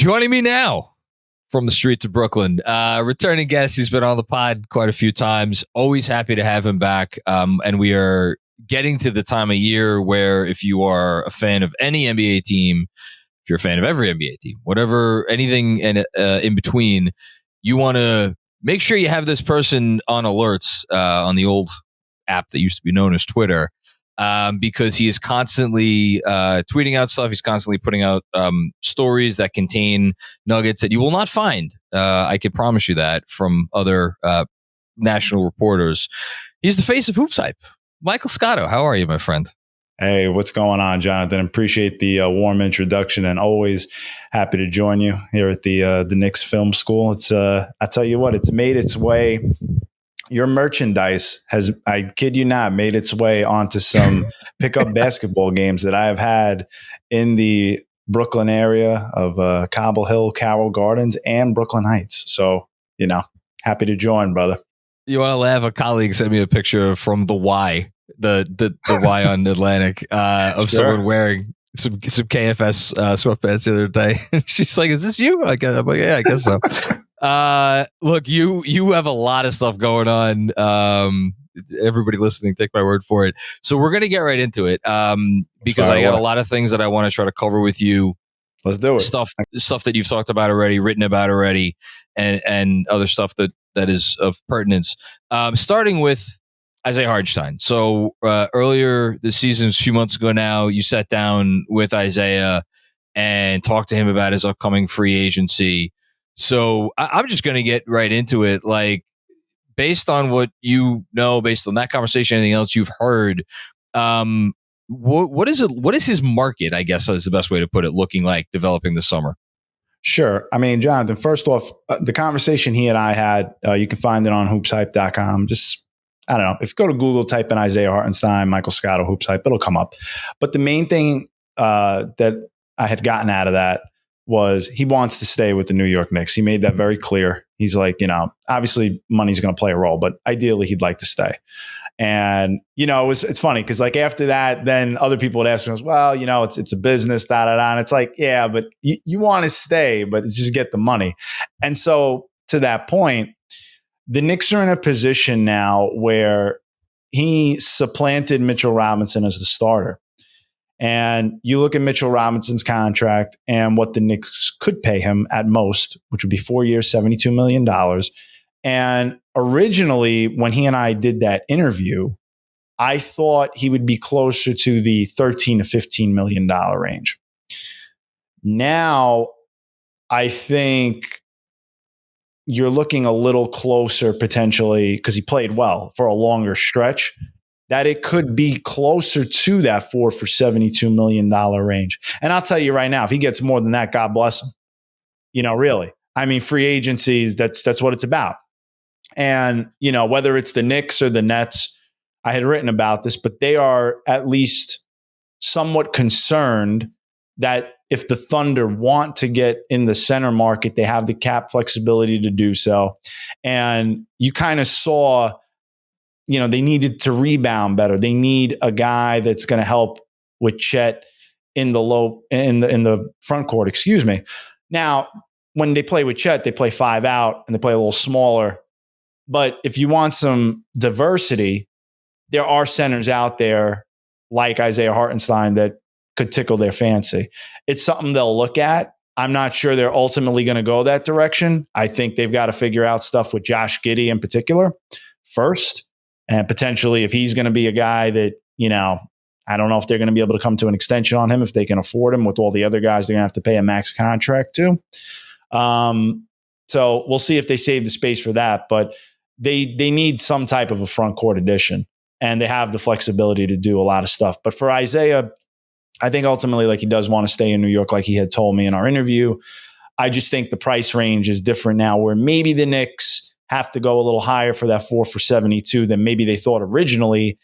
Joining me now from the streets of Brooklyn, returning guest. He's been on the pod quite a few times. Always happy to have him back. And we are getting to the time of year where if you are a fan of any NBA team, if you're a fan of every NBA team, whatever, anything in between, you want to make sure you have this person on alerts on the old app that used to be known as Twitter, because he is constantly tweeting out stuff. He's constantly putting out stories that contain nuggets that you will not find. I can promise you that from other national reporters. He's the face of HoopsHype. Michael Scotto, how are you, my friend? Hey, what's going on, Jonathan? Appreciate the warm introduction, and always happy to join you here at the Knicks Film School. It's I tell you what, it's made its way. Your merchandise has, I kid you not, made its way onto some pickup basketball games that I have had in the Brooklyn area of Cobble Hill, Carroll Gardens, and Brooklyn Heights. So, happy to join, brother. You want to laugh? A colleague sent me a picture from the Y, the Y on Atlantic, of someone wearing some KFS sweatpants the other day. She's like, "Is this you?" I'm like, "Yeah, I guess so." Look, you have a lot of stuff going on. Everybody listening, take my word for it. So we're gonna get right into it, because I got a lot of things that I want to try to cover with you. Let's do it. Stuff that you've talked about already, written about already, and other stuff that is of pertinence. Starting with Isaiah Hartenstein. So earlier this season, a few months ago now, you sat down with Isaiah and talked to him about his upcoming free agency. So I'm just going to get right into it. Like, based on what you know, based on that conversation, anything else you've heard, what is it? What is his market, I guess is the best way to put it, looking like developing this summer? Sure. I mean, Jonathan, first off, the conversation he and I had, you can find it on hoopshype.com. Just, I don't know, if you go to Google, type in Isaiah Hartenstein, Michael Scotto, HoopsHype, it'll come up. But the main thing that I had gotten out of that was he wants to stay with the New York Knicks. He made that very clear. He's like, obviously money's going to play a role, but ideally he'd like to stay. And, it's funny because like after that, then other people would ask me, well, it's a business, And it's like, yeah, but you want to stay, but just get the money. And so to that point, the Knicks are in a position now where he supplanted Mitchell Robinson as the starter. And you look at Mitchell Robinson's contract and what the Knicks could pay him at most, which would be 4 years, $72 million. And originally, when he and I did that interview, I thought he would be closer to the $13 to $15 million range. Now, I think you're looking a little closer potentially, because he played well for a longer stretch, that it could be closer to that 4 for $72 million range. And I'll tell you right now, if he gets more than that, God bless him. Really. I mean, free agencies, that's what it's about. And, whether it's the Knicks or the Nets, I had written about this, but they are at least somewhat concerned that if the Thunder want to get in the center market, they have the cap flexibility to do so. And you kind of saw, they needed to rebound better. They need a guy that's going to help with Chet in the front court, excuse me. Now, when they play with Chet, they play 5 out and they play a little smaller. But if you want some diversity, there are centers out there like Isaiah Hartenstein that could tickle their fancy. It's something they'll look at. I'm not sure they're ultimately going to go that direction. I think they've got to figure out stuff with Josh Giddey in particular first. And potentially if he's going to be a guy that, I don't know if they're going to be able to come to an extension on him if they can afford him with all the other guys they're going to have to pay a max contract to. So we'll see if they save the space for that. But they need some type of a front court addition. And they have the flexibility to do a lot of stuff. But for Isaiah, I think ultimately, like, he does want to stay in New York, like he had told me in our interview. I just think the price range is different now, where maybe the Knicks have to go a little higher for that 4 for 72 than maybe they thought originally.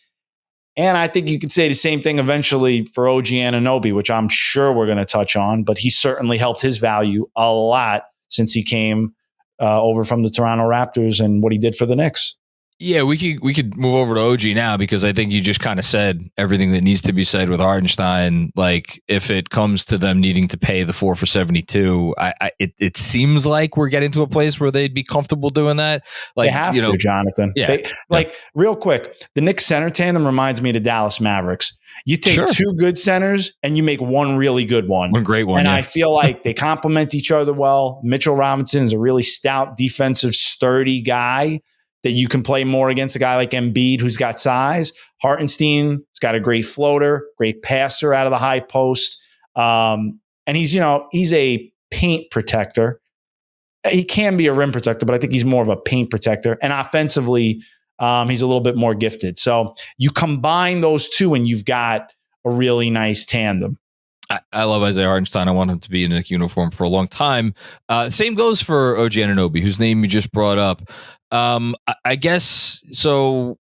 And I think you could say the same thing eventually for OG Anunoby, which I'm sure we're going to touch on, but he certainly helped his value a lot since he came over from the Toronto Raptors and what he did for the Knicks. Yeah, we could move over to OG now because I think you just kind of said everything that needs to be said with Hartenstein. Like if it comes to them needing to pay the 4 for 72, it seems like we're getting to a place where they'd be comfortable doing that. Like They have to, Jonathan. Yeah, Like real quick, the Knicks center tandem reminds me of the Dallas Mavericks. You take two good centers and you make one really good one. One great one. And I feel like they complement each other well. Mitchell Robinson is a really stout, defensive, sturdy guy that you can play more against a guy like Embiid who's got size. Hartenstein has got a great floater, great passer out of the high post. And he's a paint protector. He can be a rim protector, but I think he's more of a paint protector. And offensively, he's a little bit more gifted. So you combine those two and you've got a really nice tandem. I love Isaiah Hartenstein. I want him to be in a uniform for a long time. Same goes for OG Anunoby, whose name you just brought up. I guess so.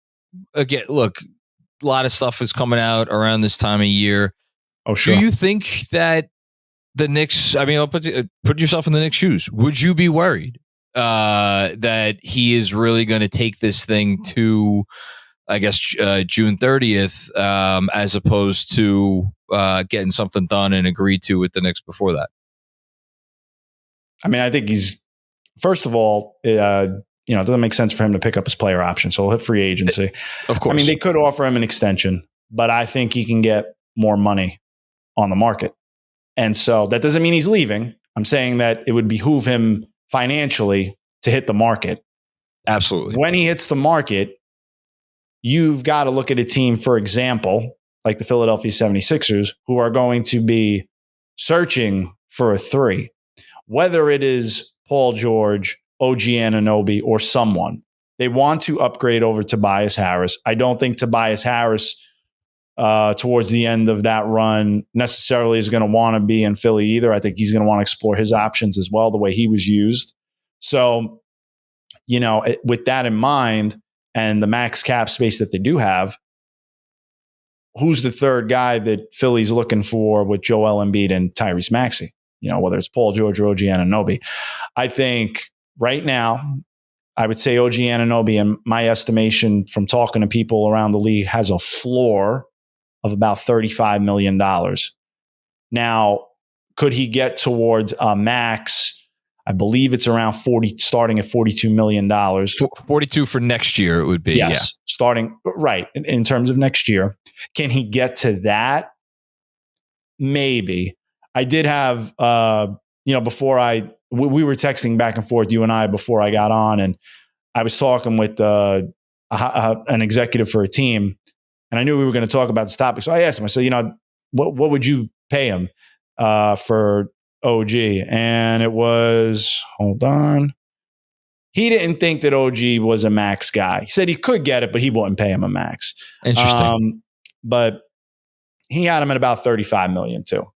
Again, look, a lot of stuff is coming out around this time of year. Oh, sure. Do you think that the Knicks? I mean, put yourself in the Knicks' shoes. Would you be worried that he is really going to take this thing to, I guess, June 30th, as opposed to getting something done and agreed to with the Knicks before that? I mean, I think he's, first of all, it doesn't make sense for him to pick up his player option. So he'll hit free agency. Of course. I mean, they could offer him an extension, but I think he can get more money on the market. And so that doesn't mean he's leaving. I'm saying that it would behoove him financially to hit the market. Absolutely. When he hits the market, you've got to look at a team, for example, like the Philadelphia 76ers, who are going to be searching for a three, whether it is Paul George, OG Anunoby, or someone. They want to upgrade over Tobias Harris. I don't think Tobias Harris, towards the end of that run, necessarily is going to want to be in Philly either. I think he's going to want to explore his options as well, the way he was used. So, with that in mind and the max cap space that they do have, who's the third guy that Philly's looking for with Joel Embiid and Tyrese Maxey? Whether it's Paul George or OG Anunoby. I think right now, I would say OG Anunoby, in my estimation from talking to people around the league, has a floor of about $35 million. Now, could he get towards a max? I believe it's around 40, starting at $42 million. 42 for next year, it would be. Yes, yeah. Starting, right, in terms of next year. Can he get to that? Maybe. I did have, before we were texting back and forth, you and I, before I got on, and I was talking with an executive for a team, and I knew we were going to talk about this topic. So I asked him, I said, what would you pay him for OG? And it was, hold on. He didn't think that OG was a max guy. He said he could get it, but he wouldn't pay him a max. Interesting. But he had him at about $35 million too.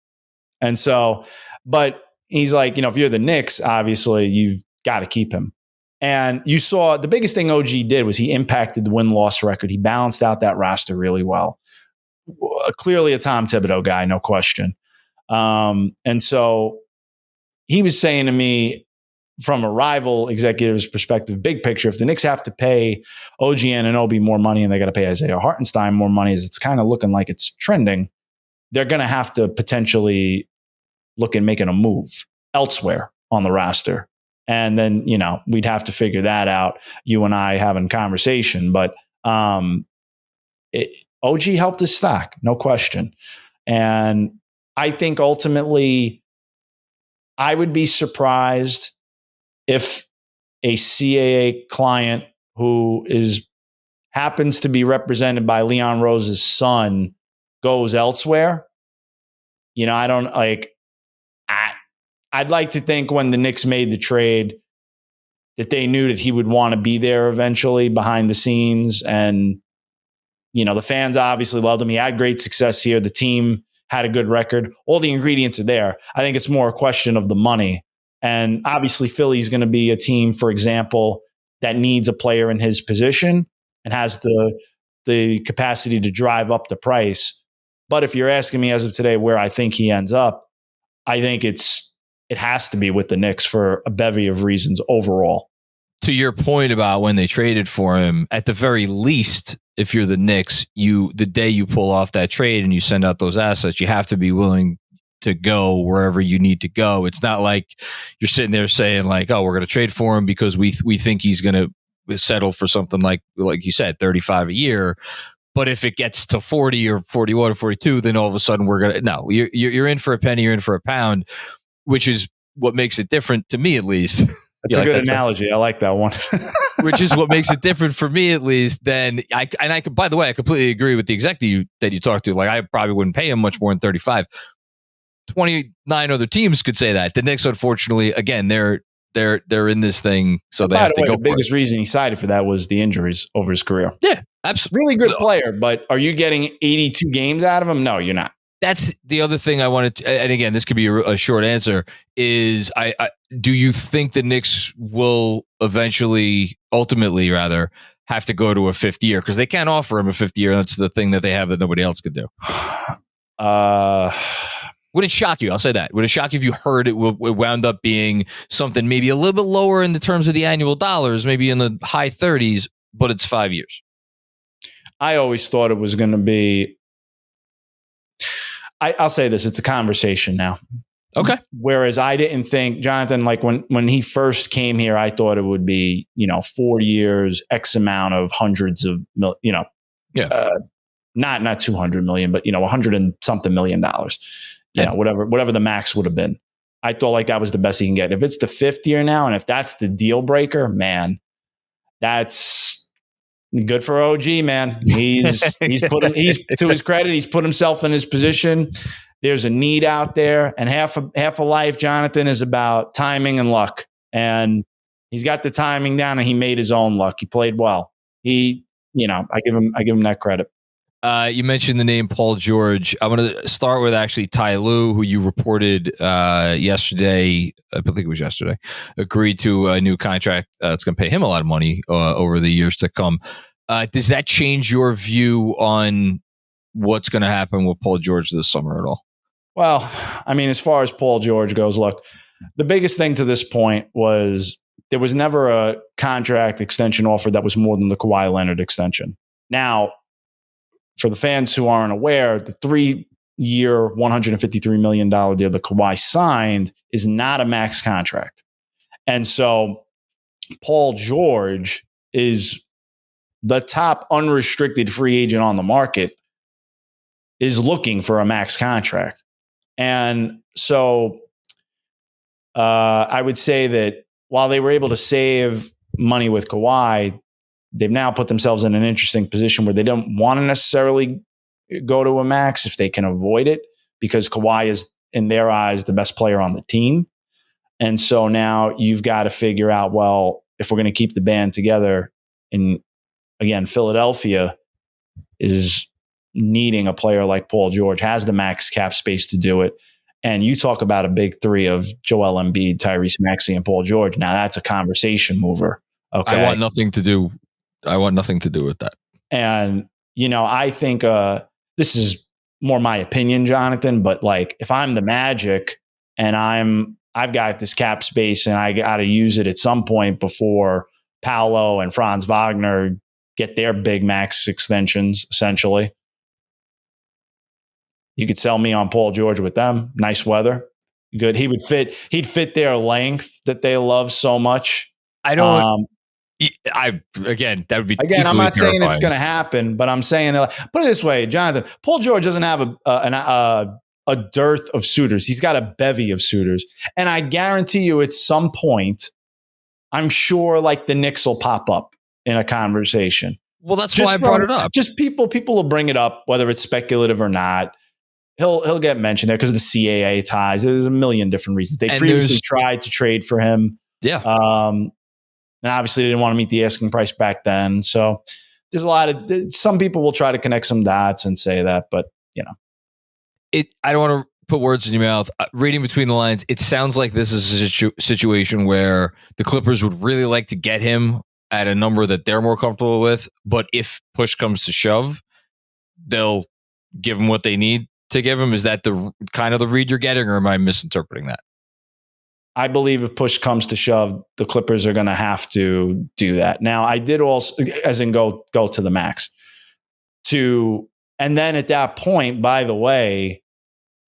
And so, but he's like, if you're the Knicks, obviously you've got to keep him. And you saw the biggest thing OG did was he impacted the win-loss record. He balanced out that roster really well. Clearly a Tom Thibodeau guy, no question. And so he was saying to me, from a rival executive's perspective, big picture, if the Knicks have to pay OG Anunoby more money and they got to pay Isaiah Hartenstein more money, as it's kind of looking like it's trending, they're going to have to potentially look at making a move elsewhere on the roster. And then, we'd have to figure that out, you and I having conversation. But OG helped his stock, no question. And I think ultimately I would be surprised if a CAA client who happens to be represented by Leon Rose's son goes elsewhere. I don't like. I'd like to think when the Knicks made the trade that they knew that he would want to be there eventually behind the scenes. And, the fans obviously loved him. He had great success here. The team had a good record. All the ingredients are there. I think it's more a question of the money. And obviously Philly's going to be a team, for example, that needs a player in his position and has the capacity to drive up the price. But if you're asking me as of today where I think he ends up, I think it has to be with the Knicks for a bevy of reasons overall. to your point about when they traded for him, at the very least, if you're the Knicks, the day you pull off that trade and you send out those assets, you have to be willing to go wherever you need to go. It's not like you're sitting there saying like, oh, we're going to trade for him because we think he's going to settle for something like you said, 35 a year. But if it gets to 40 or 41 or 42, then all of a sudden you're in for a penny, you're in for a pound, which is what makes it different to me, at least. That's a good analogy. I like that one. Which is what makes it different for me, at least. Then by the way, I completely agree with the exec that you talked to. Like, I probably wouldn't pay him much more than 35. 29 other teams could say that. The Knicks, unfortunately, again, they're in this thing, so they have to go. The biggest reason he cited for that was the injuries over his career. Yeah, absolutely. Really good player, but are you getting 82 games out of him? No, you're not. That's the other thing I wanted to, and again, this could be a short answer, is do you think the Knicks will ultimately have to go to a fifth year? Because they can't offer him a fifth year. That's the thing that they have that nobody else could do. Would it shock you? I'll say that. Would it shock you if you heard it wound up being something maybe a little bit lower in the terms of the annual dollars, maybe in the high 30s, but it's 5 years? I always thought it was going to be, I'll say this, it's a conversation now. Okay. Whereas I didn't think, Jonathan, like when he first came here, I thought it would be, 4 years, X amount of hundreds of, not 200 million, but, 100 and something $1 million. Whatever the max would have been. I thought like that was the best he can get. If it's the fifth year now, and if that's the deal breaker, man, that's good for OG, man. He's to his credit, he's put himself in his position. There's a need out there, and half a life, Jonathan, is about timing and luck. And he's got the timing down, and he made his own luck. He played well. I give him that credit. You mentioned the name Paul George. I'm going to start with actually Ty Lue, who you reported yesterday. I think it was yesterday. Agreed to a new contract. It's going to pay him a lot of money over the years to come. Does that change your view on what's going to happen with Paul George this summer at all? Well, I mean, as far as Paul George goes, look, the biggest thing to this point was there was never a contract extension offer that was more than the Kawhi Leonard extension. Now, for the fans who aren't aware, the 3-year, $153 million deal that Kawhi signed is not a max contract. And so Paul George is the top unrestricted free agent on the market, is looking for a max contract. And so I would say that while they were able to save money with Kawhi, they've now put themselves in an interesting position where they don't want to necessarily go to a max if they can avoid it, because Kawhi is, in their eyes, the best player on the team. And so now you've got to figure out, well, if we're going to keep the band together, and again, Philadelphia is needing a player like Paul George, has the max cap space to do it. And you talk about a big three of Joel Embiid, Tyrese Maxey, and Paul George. Now that's a conversation mover. Okay. I want nothing to do with that. And, I think this is more my opinion, Jonathan, but like if I'm the Magic and I've got this cap space and I got to use it at some point before Paolo and Franz Wagner get their big max extensions, essentially. You could sell me on Paul George with them. Nice weather. Good. He'd fit their length that they love so much. I don't. That would be I'm not saying it's going to happen, but I'm saying, put it this way, Jonathan. Paul George doesn't have a dearth of suitors. He's got a bevy of suitors, and I guarantee you, at some point, I'm sure like the Knicks will pop up in a conversation. Well, that's why I brought it up. Just people will bring it up, whether it's speculative or not. He'll get mentioned there because of the CAA ties. There's a million different reasons. They previously tried to trade for him. Yeah. And obviously they didn't want to meet the asking price back then. So there's some people will try to connect some dots and say that, but I don't want to put words in your mouth. Reading between the lines, it sounds like this is a situation where the Clippers would really like to get him at a number that they're more comfortable with. But if push comes to shove, they'll give him what they need to give him. Is that the kind of the read you're getting, or am I misinterpreting that? I believe if push comes to shove, the Clippers are going to have to do that. Now, I did also, as in go to the max. And then at that point, by the way,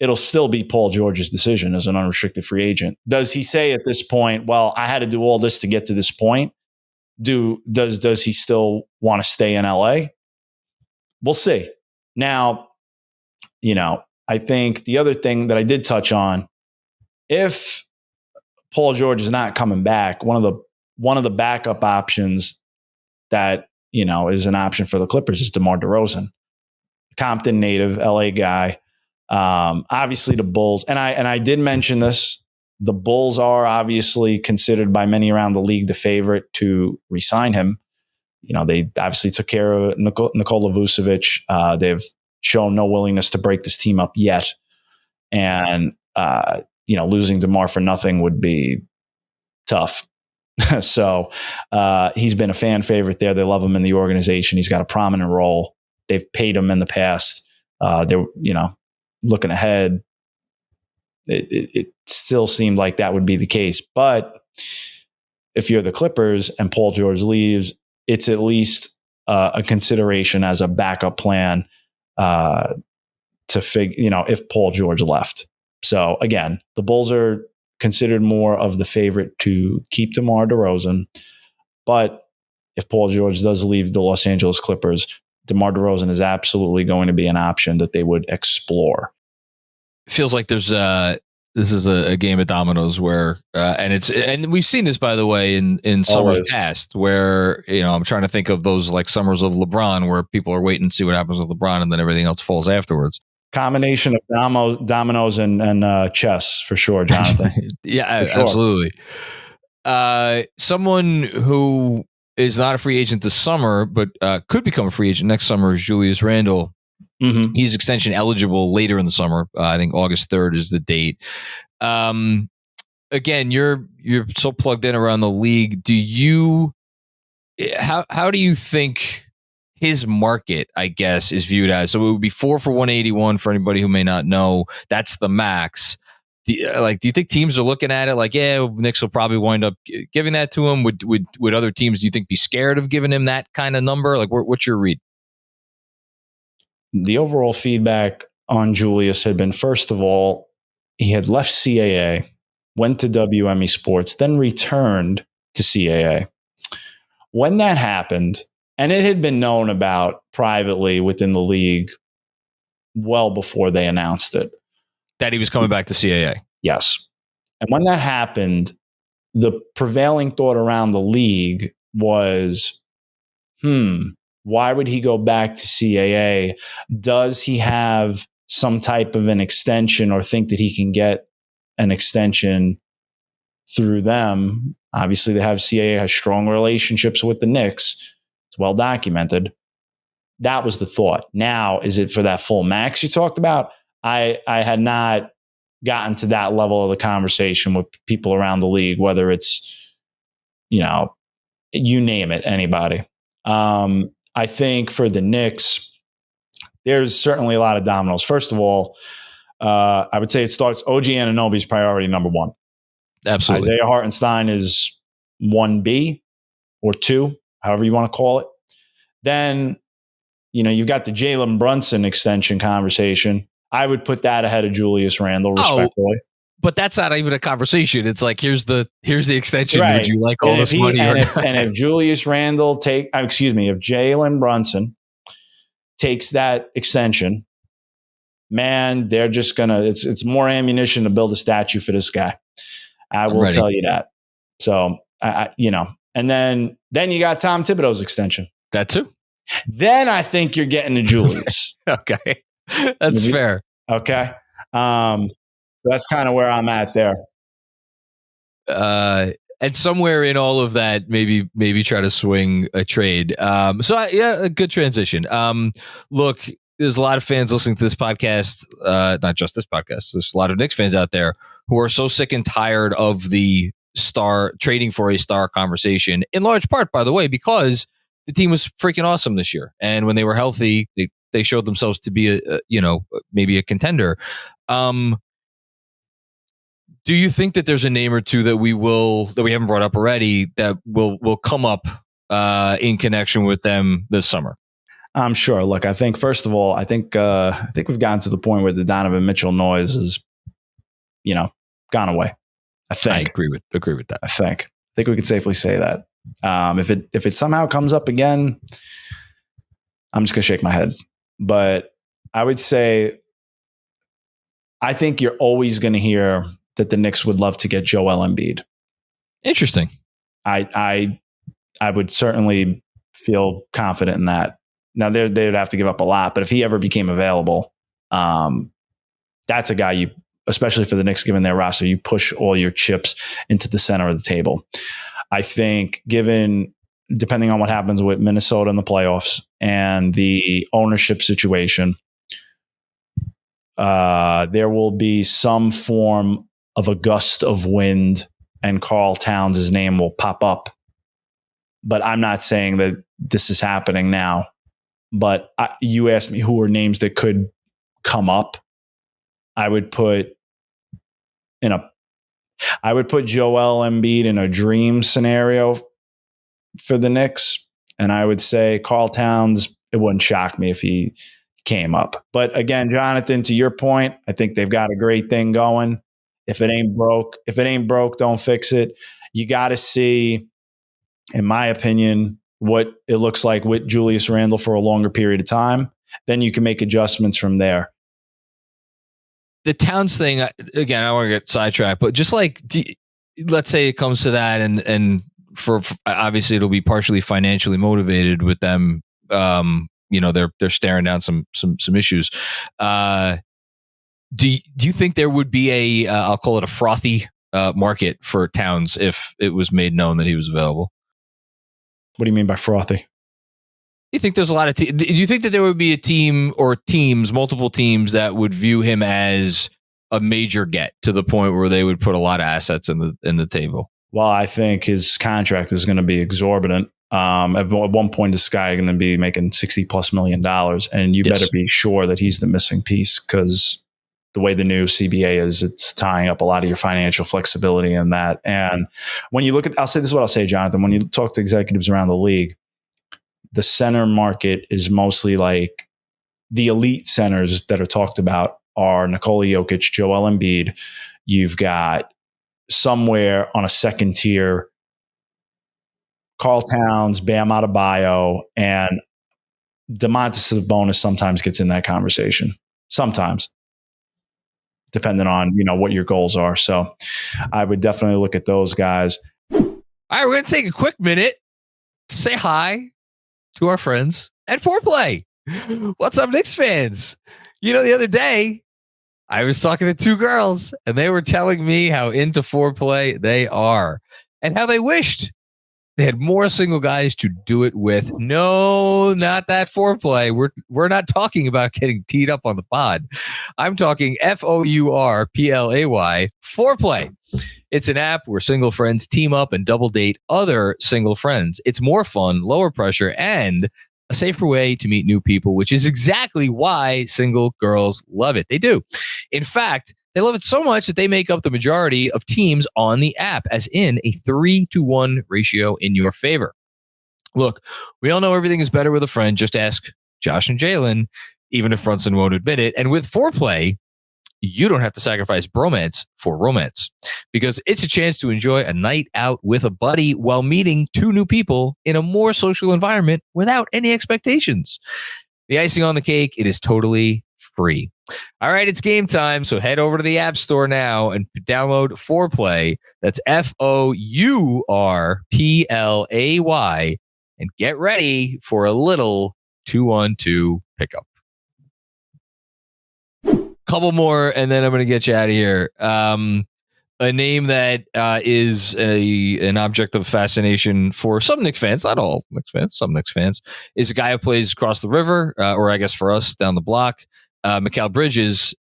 it'll still be Paul George's decision as an unrestricted free agent. Does he say at this point, well, I had to do all this to get to this point? Does he still want to stay in LA? We'll see. Now, I think the other thing that I did touch on, if Paul George is not coming back, one of the backup options that is an option for the Clippers is DeMar DeRozan, Compton native, LA guy. Obviously, the Bulls, and I did mention this. The Bulls are obviously considered by many around the league the favorite to re-sign him. They obviously took care of Nikola Vucevic. They've shown no willingness to break this team up yet, and losing DeMar for nothing would be tough. So he's been a fan favorite there. They love him in the organization. He's got a prominent role. They've paid him in the past. They're looking ahead. It still seemed like that would be the case. But if you're the Clippers and Paul George leaves, it's at least a consideration as a backup plan to figure, if Paul George left. So again, the Bulls are considered more of the favorite to keep DeMar DeRozan. But if Paul George does leave the Los Angeles Clippers, DeMar DeRozan is absolutely going to be an option that they would explore. It feels like this is a game of dominoes where, and we've seen this, by the way, in summers past, where I'm trying to think of those like summers of LeBron where people are waiting to see what happens with LeBron and then everything else falls afterwards. Combination of dominoes and chess for sure, Jonathan. Yeah, sure. Absolutely. Someone who is not a free agent this summer, but could become a free agent next summer is Julius Randle. Mm-hmm. He's extension eligible later in the summer. I think August 3rd is the date. Again, you're so plugged in around the league. How do you think his market, I guess, is viewed as? So it would be 4 for $181 for anybody who may not know. That's the max. Do you think teams are looking at it like, yeah, Knicks will probably wind up giving that to him? Would other teams, do you think, be scared of giving him that kind of number? Like, what's your read? The overall feedback on Julius had been, first of all, he had left CAA, went to WME Sports, then returned to CAA. When that happened, and it had been known about privately within the league well before they announced it, that he was coming back to CAA. Yes. And when that happened, the prevailing thought around the league was, why would he go back to CAA? Does he have some type of an extension or think that he can get an extension through them? Obviously, CAA has strong relationships with the Knicks. It's well documented. That was the thought. Now, is it for that full max you talked about? I had not gotten to that level of the conversation with people around the league, whether it's, you name it, anybody. I think for the Knicks, there's certainly a lot of dominoes. First of all, I would say it starts OG Anunoby's priority number one. Absolutely. Isaiah Hartenstein is 1B or 2, however you want to call it. Then, you've got the Jalen Brunson extension conversation. I would put that ahead of Julius Randle, respectfully. But that's not even a conversation. It's like, here's the extension. Right. Would you like all this money? And if Julius Randle if Jalen Brunson takes that extension, man, they're just gonna. It's more ammunition to build a statue for this guy. I will tell you that. So and then you got Tom Thibodeau's extension. That too. Then I think you're getting to Julius. Okay, that's fair. Okay. That's kind of where I'm at there. And somewhere in all of that, maybe try to swing a trade. A good transition. Look, there's a lot of fans listening to this podcast, not just this podcast. There's a lot of Knicks fans out there who are so sick and tired of the trading for a star conversation, in large part, by the way, because the team was freaking awesome this year. And when they were healthy, they showed themselves to be maybe a contender. Do you think that there's a name or two that we haven't brought up already that will come up in connection with them this summer? I'm sure. Look, I think first of all, I think we've gotten to the point where the Donovan Mitchell noise is, gone away. I agree with that. I think we can safely say that. If it somehow comes up again, I'm just gonna shake my head. But I would say, I think you're always going to hear that the Knicks would love to get Joel Embiid. Interesting. I would certainly feel confident in that. Now they'd have to give up a lot, but if he ever became available, that's a guy you, especially for the Knicks, given their roster, you push all your chips into the center of the table. I think depending on what happens with Minnesota in the playoffs and the ownership situation, there will be some form of a gust of wind and Karl Towns' name will pop up. But I'm not saying that this is happening now. But you asked me who are names that could come up. I would put Joel Embiid in a dream scenario for the Knicks. And I would say Karl Towns, it wouldn't shock me if he came up. But again, Jonathan, to your point, I think they've got a great thing going. If it ain't broke, don't fix it. You got to see, in my opinion, what it looks like with Julius Randle for a longer period of time. Then you can make adjustments from there. The Towns thing, again, I don't want to get sidetracked, but just like, let's say it comes to that, and for obviously it'll be partially financially motivated with them. They're staring down some issues. Do you think there would be I'll call it a frothy market for Towns if it was made known that he was available? What do you mean by frothy? You think there's a lot of do you think that there would be a team or teams, multiple teams, that would view him as a major get to the point where they would put a lot of assets in the table? Well, I think his contract is going to be exorbitant. At one point, this guy is going to be making $60+ million, and you better be sure that he's the missing piece, because the way the new CBA is, it's tying up a lot of your financial flexibility in that. And when you look at, this is what I'll say, Jonathan, when you talk to executives around the league, the center market is mostly like the elite centers that are talked about are Nikola Jokic, Joel Embiid. You've got somewhere on a second tier, Karl Towns, Bam Adebayo, and Domantas Sabonis sometimes gets in that conversation. Sometimes, depending on what your goals are. So I would definitely look at those guys. All right, we're going to take a quick minute to say hi to our friends at Foreplay. What's up, Knicks fans? The other day, I was talking to two girls, and they were telling me how into Foreplay they are and how they wished they had more single guys to do it with. No, not that Foreplay. We're not talking about getting teed up on the pod. I'm talking Fourplay, Foreplay. It's an app where single friends team up and double date other single friends. It's more fun, lower pressure, and a safer way to meet new people, which is exactly why single girls love it. They do. In fact, they love it so much that they make up the majority of teams on the app, as in a 3-to-1 ratio in your favor. Look, we all know everything is better with a friend. Just ask Josh and Jalen, even if Brunson won't admit it. And with Foreplay, you don't have to sacrifice bromance for romance, because it's a chance to enjoy a night out with a buddy while meeting two new people in a more social environment without any expectations. The icing on the cake, it is totally free. All right, it's game time. So head over to the App Store now and download Foreplay. That's Fourplay, and get ready for a little 2-on-2 pickup. Couple more, and then I'm going to get you out of here. A name that is an object of fascination for some Knicks fans, not all Knicks fans, some Knicks fans, is a guy who plays across the river, or I guess for us, down the block. Mikal Bridges.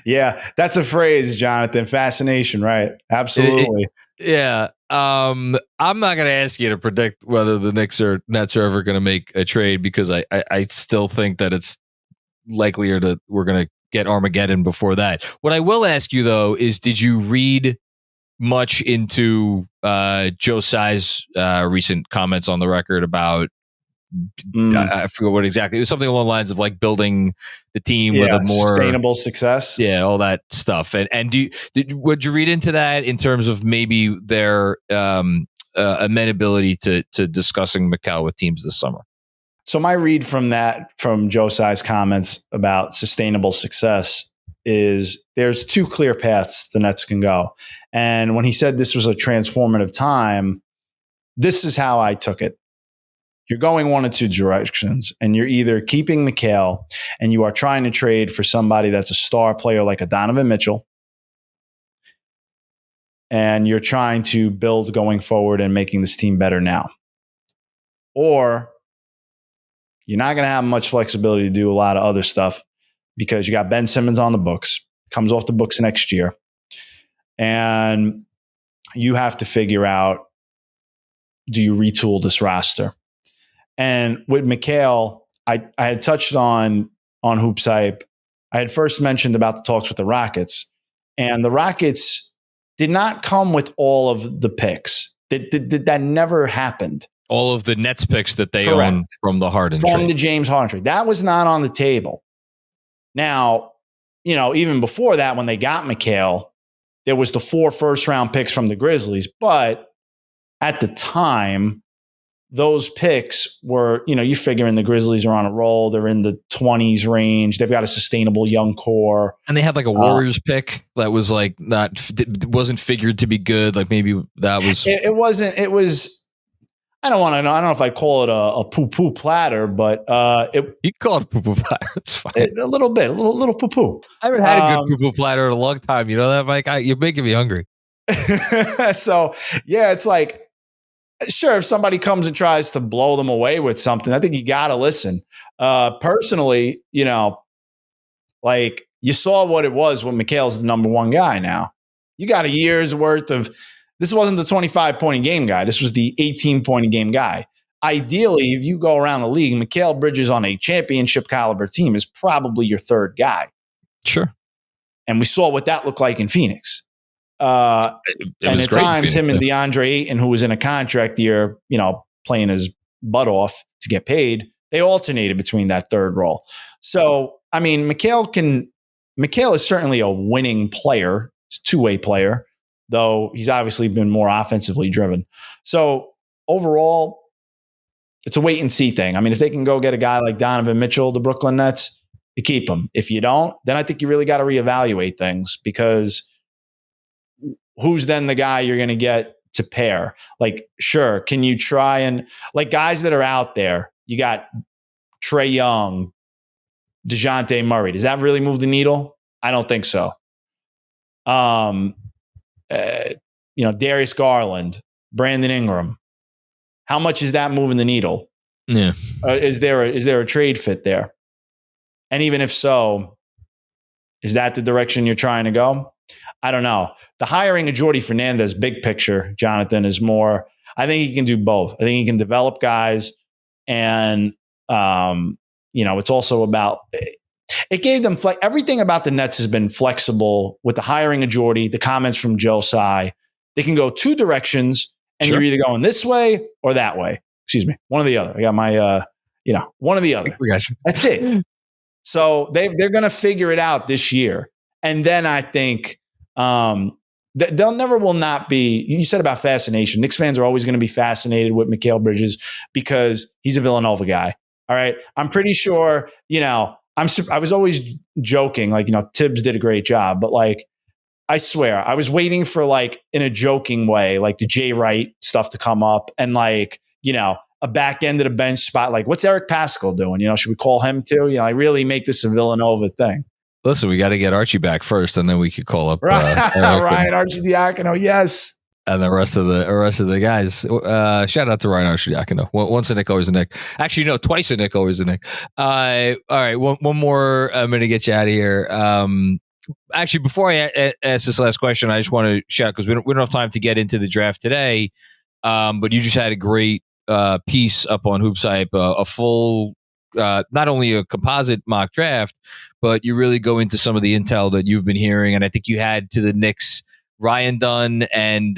Yeah, that's a phrase, Jonathan. Fascination, right? Absolutely. Yeah. I'm not going to ask you to predict whether the Knicks or Nets are ever going to make a trade, because I still think that it's likelier that we're going to get Armageddon before that. What I will ask you though is, did you read much into Joe Tsai's recent comments on the record about I forget what exactly. It was something along the lines of like building the team with a more sustainable success. Yeah, all that stuff. And would you read into that in terms of maybe their amenability to discussing Mikal with teams this summer? So my read from Joe Tsai's comments about sustainable success is there's two clear paths the Nets can go. And when he said this was a transformative time, this is how I took it. You're going one of two directions, and you're either keeping Mikal and you are trying to trade for somebody that's a star player like a Donovan Mitchell, and you're trying to build going forward and making this team better now. Or you're not going to have much flexibility to do a lot of other stuff because you got Ben Simmons on the books, comes off the books next year, and you have to figure out, do you retool this roster? And with Mikal, I had touched on HoopsHype. I had first mentioned about the talks with the Rockets, and the Rockets did not come with all of the picks. That never happened. All of the Nets picks that they Correct. own from the Harden from trade. the James Harden trade. That was not on the table. Now, even before that, when they got Mikal, there was the 4 first-round picks from the Grizzlies. But at the time, those picks were, you figuring the Grizzlies are on a roll. They're in the 20s range. They've got a sustainable young core. And they had like a Warriors pick that was like wasn't figured to be good. Like maybe that was. It wasn't. It was. I don't want to know. I don't know if I'd call it a poo-poo platter, but you call it a poo-poo platter. It's fine. A little bit, a little poo-poo. I haven't had a good poo-poo platter in a long time. You know that, Mike? You're making me hungry. So, yeah, it's like, sure, if somebody comes and tries to blow them away with something, I think you got to listen. Personally, like you saw what it was when Mikal's the number one guy now. You got a year's worth of – this wasn't the 25-point-a-game guy. This was the 18-point-a-game guy. Ideally, if you go around the league, Mikal Bridges on a championship-caliber team is probably your third guy. Sure. And we saw what that looked like in Phoenix. And at times, him and DeAndre Ayton, who was in a contract year, playing his butt off to get paid, they alternated between that third role. So, I mean, Mikal is certainly a winning player. He's a two-way player, though he's obviously been more offensively driven. So, overall, it's a wait-and-see thing. I mean, if they can go get a guy like Donovan Mitchell, the Brooklyn Nets, you keep him. If you don't, then I think you really got to reevaluate things, because who's then the guy you're going to get to pair? Like, sure, can you try and, like, guys that are out there, you got Trae Young, DeJounte Murray. Does that really move the needle? I don't think so. Darius Garland, Brandon Ingram. How much is that moving the needle? Yeah. Is there a trade fit there? And even if so, is that the direction you're trying to go? I don't know. The hiring of Jordi Fernandez, big picture, Jonathan, is more, I think he can do both. I think he can develop guys, and it's also about, it gave them everything about the Nets has been flexible with the hiring of Jordi, the comments from Joe Tsai. They can go two directions, and You're either going this way or that way. Excuse me, one or the other. I got my, one or the other. We got you. That's it. So they're going to figure it out this year, and then I think they'll never will not be. You said about fascination. Knicks fans are always going to be fascinated with Mikal Bridges because he's a Villanova guy. All right, I'm pretty sure. I was always joking, like, Tibbs did a great job, but like, I swear, I was waiting for, like, in a joking way, like the Jay Wright stuff to come up, and like, a back end of the bench spot. Like, what's Eric Pascal doing? Should we call him too? I really make this a Villanova thing. Listen, we got to get Archie back first, and then we could call up Ryan Arcidiacono. Yes. And the rest of the guys. Shout out to Ryan Arcidiacono. Once a Nick, always a Nick. Actually, no, twice a Nick, always a Nick. All right, one more. I'm going to get you out of here. Actually, before I ask this last question, I just want to shout, because we don't have time to get into the draft today. But you just had a great piece up on HoopsHype, a full not only a composite mock draft, but you really go into some of the intel that you've been hearing. And I think you had to the Knicks, Ryan Dunn, and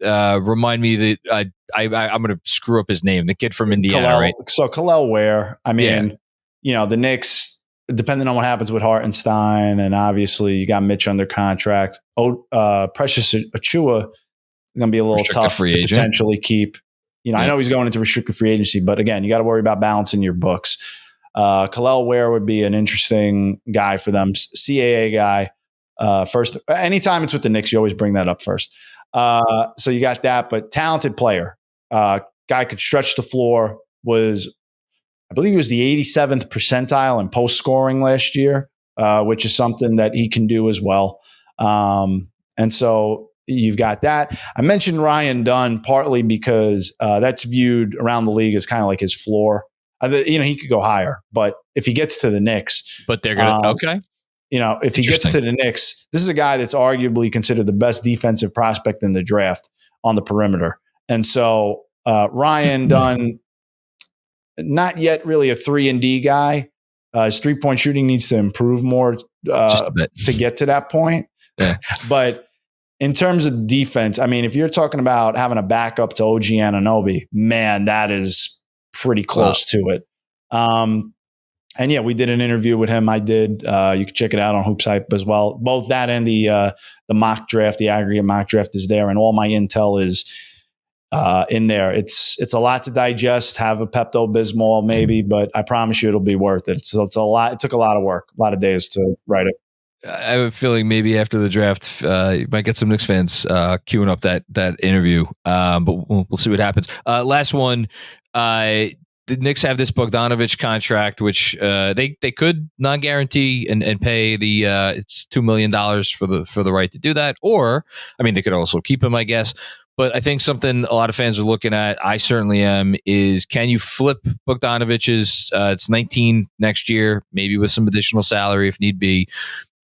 remind me that I'm going to screw up his name, the kid from Indiana, right? So Kalel Ware, I mean, the Knicks, depending on what happens with Hartenstein, and obviously you got Mitch under contract. Precious Achua going to be a little tough to potentially keep. I know he's going into restricted free agency, but again, you got to worry about balancing your books. Kalel Ware would be an interesting guy for them. CAA guy. First, anytime it's with the Knicks, you always bring that up first. So you got that, but talented player. Guy could stretch the floor. I believe he was the 87th percentile in post scoring last year, which is something that he can do as well. And so you've got that. I mentioned Ryan Dunn partly because that's viewed around the league as kind of like his floor. He could go higher, but if he gets to the Knicks, but they're gonna okay. If he gets to the Knicks, this is a guy that's arguably considered the best defensive prospect in the draft on the perimeter. And so Ryan Dunn, not yet really a 3-and-D guy. His 3-point shooting needs to improve more to get to that point. Yeah. But in terms of defense, I mean, if you're talking about having a backup to OG Anunoby, man, that is pretty close to it. And yeah, we did an interview with him. I did. You can check it out on HoopsHype as well. Both that and the mock draft, the aggregate mock draft is there, and all my intel is in there. It's a lot to digest. Have a Pepto-Bismol maybe, but I promise you it'll be worth it. It's a lot. It took a lot of work, a lot of days to write it. I have a feeling maybe after the draft, you might get some Knicks fans queuing up that interview, but we'll see what happens. Last one. The Knicks have this Bogdanovic contract, which they could non-guarantee and pay the it's $2 million for the right to do that, or I mean they could also keep him, I guess. But I think something a lot of fans are looking at, I certainly am, is can you flip Bogdanovic's? It's 19 next year, maybe with some additional salary if need be,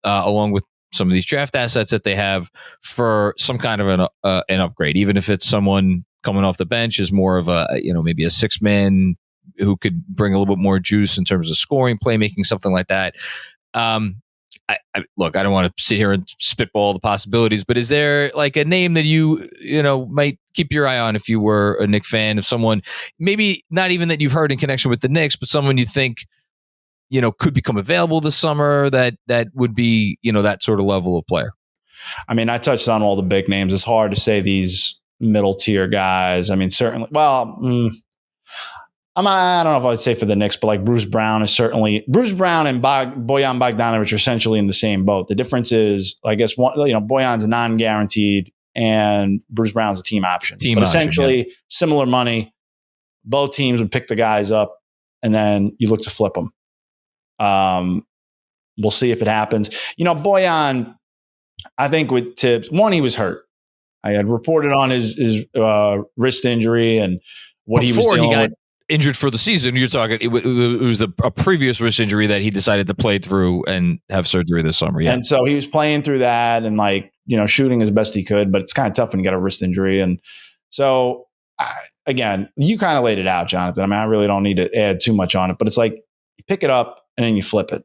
along with some of these draft assets that they have for some kind of an upgrade, even if it's someone coming off the bench is more of a maybe a 6-man who could bring a little bit more juice in terms of scoring, playmaking, something like that. Look, I don't want to sit here and spitball the possibilities, but is there like a name that you might keep your eye on if you were a Knicks fan, of someone maybe not even that you've heard in connection with the Knicks, but someone you think could become available this summer that would be that sort of level of player? I mean, I touched on all the big names. It's hard to say these middle tier guys. I mean, certainly. Well, I don't know if I'd say for the Knicks, but like Bruce Brown and Bojan Bogdanovic are essentially in the same boat. The difference is, I guess, Bojan's non-guaranteed and Bruce Brown's a team option. Essentially similar money. Both teams would pick the guys up and then you look to flip them. We'll see if it happens. Bojan, I think with Tibbs, he was hurt. I had reported on his wrist injury and what he was dealing with. Injured for the season, you're talking. It was a previous wrist injury that he decided to play through and have surgery this summer. Yeah, and so he was playing through that and shooting as best he could, but it's kind of tough when you got a wrist injury. And so again, you kind of laid it out, Jonathan. I mean, I really don't need to add too much on it, but it's like you pick it up and then you flip it.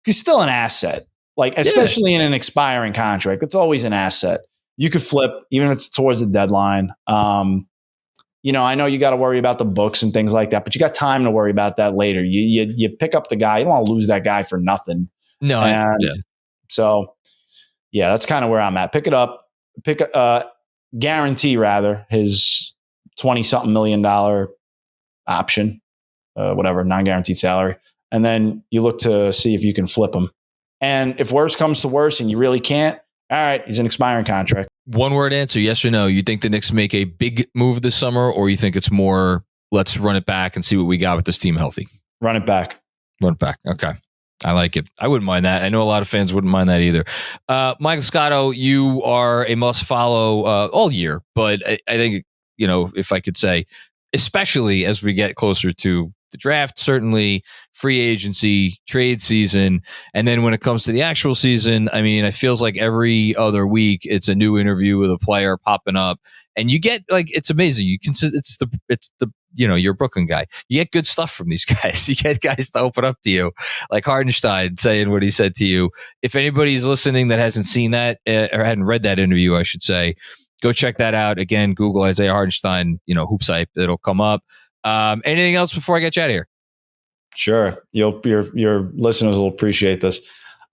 He's still an asset, especially in an expiring contract. It's always an asset. You could flip even if it's towards the deadline. I know you got to worry about the books and things like that, but you got time to worry about that later. You pick up the guy. You don't want to lose that guy for nothing. No. So, that's kind of where I'm at. Pick it up. Guarantee, rather, his $20-something million option, whatever, non-guaranteed salary. And then you look to see if you can flip him. And if worse comes to worse and you really can't, all right, he's an expiring contract. One word answer, yes or no. You think the Knicks make a big move this summer, or you think it's more, let's run it back and see what we got with this team healthy? Run it back. Okay. I like it. I wouldn't mind that. I know a lot of fans wouldn't mind that either. Michael Scotto, you are a must follow all year, but I think, if I could say, especially as we get closer to the draft, certainly free agency, trade season. And then when it comes to the actual season, I mean, it feels like every other week it's a new interview with a player popping up and you get it's amazing. It's the you're a Brooklyn guy. You get good stuff from these guys. You get guys to open up to you, like Hartenstein saying what he said to you. If anybody's listening that hasn't seen that or hadn't read that interview, I should say, go check that out. Again, Google Isaiah Hartenstein, HoopsHype. It'll come up. Anything else before I get you out of here? Sure. Your listeners will appreciate this.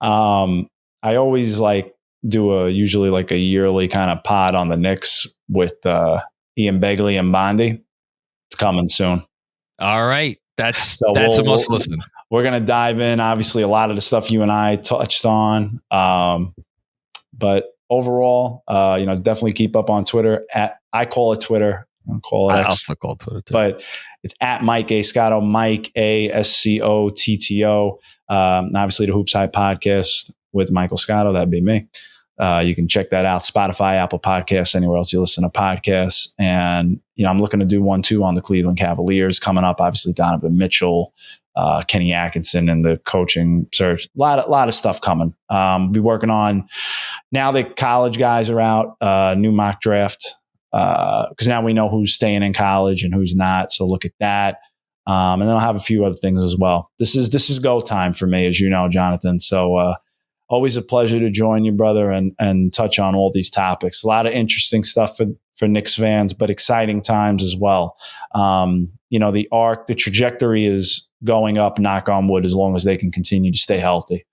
I always usually a yearly kind of pod on the Knicks with Ian Begley and Bondi. It's coming soon. All right. That's a must listen. We're going to dive in. Obviously, a lot of the stuff you and I touched on. But overall, definitely keep up on Twitter. I call it Twitter. I also call it Twitter too. But it's at Mike A. Scotto, Mike A. SCOTTO. Obviously, the HoopsHype Podcast with Michael Scotto. That'd be me. You can check that out. Spotify, Apple Podcasts, anywhere else you listen to podcasts. And, I'm looking to do 1-2 on the Cleveland Cavaliers coming up. Obviously, Donovan Mitchell, Kenny Atkinson, and the coaching search. A lot of stuff coming. Be working on now that college guys are out, new mock draft. Because now we know who's staying in college and who's not. So look at that. And then I'll have a few other things as well. This is go time for me, as you know, Jonathan. So always a pleasure to join you, brother, and touch on all these topics. A lot of interesting stuff for Knicks fans, but exciting times as well. The trajectory is going up, knock on wood, as long as they can continue to stay healthy.